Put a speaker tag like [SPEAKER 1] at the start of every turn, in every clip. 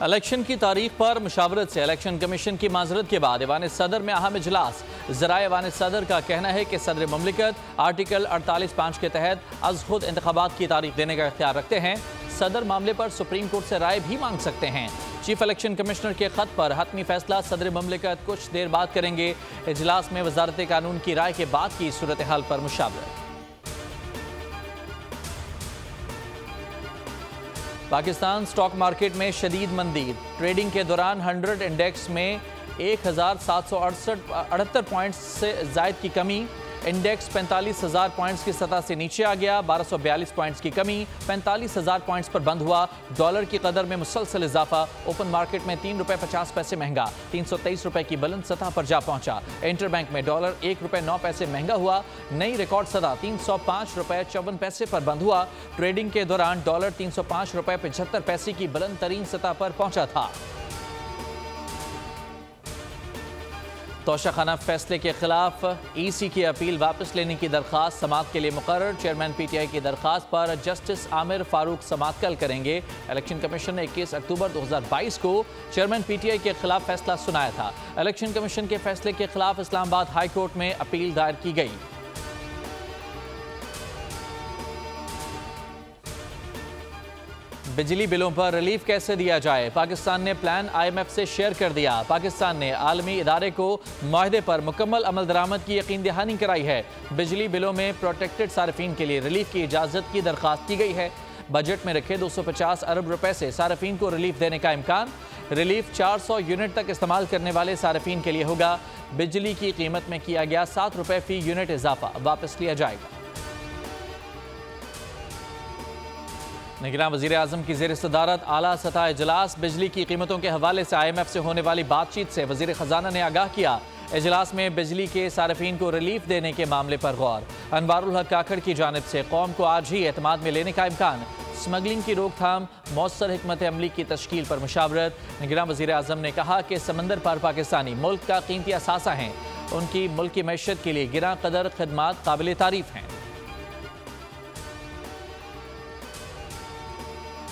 [SPEAKER 1] Election की तारीख पर मुशावरत से इलेक्शन कमीशन की माजरत के बाद ऐवान सदर में अहम इजलास। ज़राए ऐवान सदर का कहना है कि सदर मुमलिकत आर्टिकल 48(5) के तहत अज़ खुद इंतखाबात की तारीख देने का इख्तियार रखते हैं। सदर मामले पर सुप्रीम कोर्ट से राय भी मांग सकते हैं। चीफ इलेक्शन कमिश्नर के खत पर हतमी फैसला सदर मुमलिकत कुछ देर बाद करेंगे। इजलास में वजारत कानून की राय के बाद की सूरत हाल पर मुशावरत। पाकिस्तान स्टॉक मार्केट में शदीद मंदी। ट्रेडिंग के दौरान 100 इंडेक्स में 1768 पॉइंट्स से जायद की कमी। इंडेक्स 45,000 पॉइंट्स की सतह से नीचे आ गया। 1242 पॉइंट्स की कमी, 45,000 पॉइंट्स पर बंद हुआ। डॉलर की कदर में मुसलसल इजाफा। ओपन मार्केट में ₹3.50 महंगा 323 रुपए की बुलंद सतह पर जा पहुंचा। इंटरबैंक में डॉलर ₹1.09 महंगा हुआ। नई रिकॉर्ड सतह ₹305.54 पर बंद हुआ। ट्रेडिंग के दौरान डॉलर ₹305.75 की बुलंद तरीन सतह पर पहुंचा था। तोशाखाना फैसले के खिलाफ EC की अपील वापस लेने की दरख्वास्त समाअत के लिए मुकर्रर। चेयरमैन PTI की दरख्वास्त पर जस्टिस आमिर फारूक समाअत कल करेंगे। इलेक्शन कमीशन ने 21 अक्टूबर 2022 को चेयरमैन PTI के खिलाफ फैसला सुनाया था। इलेक्शन कमीशन के फैसले के खिलाफ इस्लामाबाद हाई कोर्ट में अपील दायर की गई। बिजली बिलों पर रिलीफ कैसे दिया जाए? पाकिस्तान ने प्लान IMF से शेयर कर दिया। पाकिस्तान ने आलमी इदारे को मुआहदे पर मुकम्मल अमल दरामद की यकीन दहानी कराई है। बिजली बिलों में प्रोटेक्टेड सार्फिन के लिए रिलीफ की इजाज़त की दरख्वास्त की गई है। बजट में रखे 250 अरब रुपए से सार्फिन को रिलीफ देने का इम्कान। रिलीफ 400 यूनिट तक इस्तेमाल करने वाले सार्फिन के लिए होगा। बिजली की कीमत में किया गया 7 रुपए फी यूनिट इजाफा वापस लिया जाएगा। निगरान वज़ीर आज़म की ज़ेर सदारत आला सतह इजलास। बिजली की कीमतों के हवाले से IMF से होने वाली बातचीत से वज़ीर ख़जाना ने आगाह किया। इजलास में बिजली के सार्फिन को रिलीफ देने के मामले पर गौर। अनवारुल हक काकड़ की जानिब से कौम को आज ही एतमाद में लेने का इम्कान। स्मगलिंग की रोकथाम, मौसर हिकमत अमली की तश्कील पर मुशावरत। निगरान वज़ीर आज़म ने कहा कि समंदर पार पाकिस्तानी मुल्क का कीमती असासा हैं। उनकी मुल्क की मैशत के लिए गिरां कदर खदमात काबिल तारीफ हैं।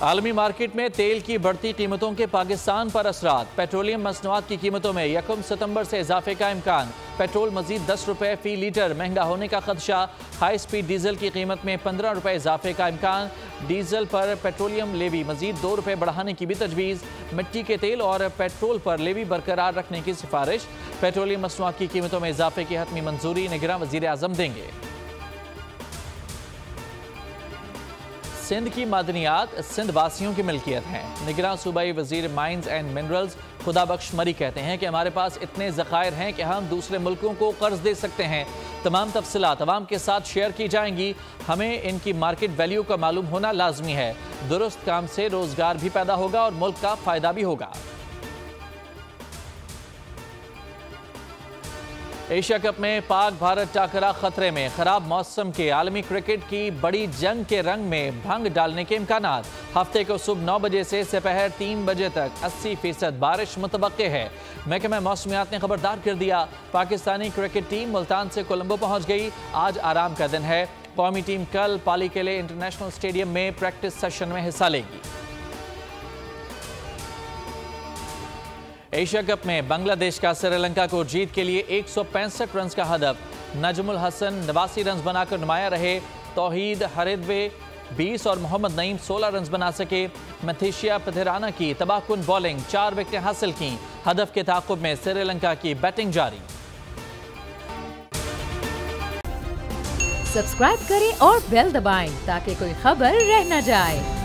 [SPEAKER 1] आलमी मार्केट में तेल की बढ़ती कीमतों के पाकिस्तान पर असरात। पेट्रोलियम मसनूआत की कीमतों में 1 सितंबर से इजाफे का इम्कान। पेट्रोल मजीद 10 रुपए फी लीटर महंगा होने का खदशा। हाई स्पीड डीजल की कीमत में 15 रुपए इजाफे का इम्कान। डीजल पर पेट्रोलियम लेवी मजीद 2 रुपए बढ़ाने की भी तजवीज़। मिट्टी के तेल और पेट्रोल पर लेवी बरकरार रखने की सिफारिश। पेट्रोलियम मसनूआत की कीमतों में इजाफे की हतमी मंजूरी निगरान वज़ीर आज़म देंगे। सिंध की मादनियात सिंध वासियों की मिल्कियत हैं। निगरान सूबाई वजीर माइंस एंड मिनरल्स खुदाबख्श मरी कहते हैं कि हमारे पास इतने ज़खायर हैं कि हम दूसरे मुल्कों को कर्ज दे सकते हैं। तमाम तफसीलात अवाम के साथ शेयर की जाएंगी। हमें इनकी मार्केट वैल्यू का मालूम होना लाजमी है। दुरुस्त काम से रोजगार भी पैदा होगा और मुल्क का फ़ायदा भी होगा। एशिया कप में पाक भारत टाकरा खतरे में। खराब मौसम के आलमी क्रिकेट की बड़ी जंग के रंग में भंग डालने के इम्कानात। हफ्ते को सुबह 9 बजे से दोपहर 3 बजे तक 80% बारिश मुतवक्के है। महकमा मौसमियात ने खबरदार कर दिया। पाकिस्तानी क्रिकेट टीम मुल्तान से कोलंबो पहुंच गई। आज आराम का दिन है। कौमी टीम कल पालीकेले इंटरनेशनल स्टेडियम में प्रैक्टिस सेशन में हिस्सा लेगी। एशिया कप में बांग्लादेश का श्रीलंका को जीत के लिए 165 रन का हदफ। नजमुल हसन 89 रन बनाकर नुमाया रहे। तौहीद हरिद्वे 20 और मोहम्मद नईम 16 रन बना सके। मथेशिया पथेराना की तबाहकुन बॉलिंग 4 विकेटें हासिल की। हदफ के ताक़ुब में श्रीलंका की बैटिंग जारी।
[SPEAKER 2] सब्सक्राइब करें और बेल दबाएं ताकि कोई खबर रह न जाए।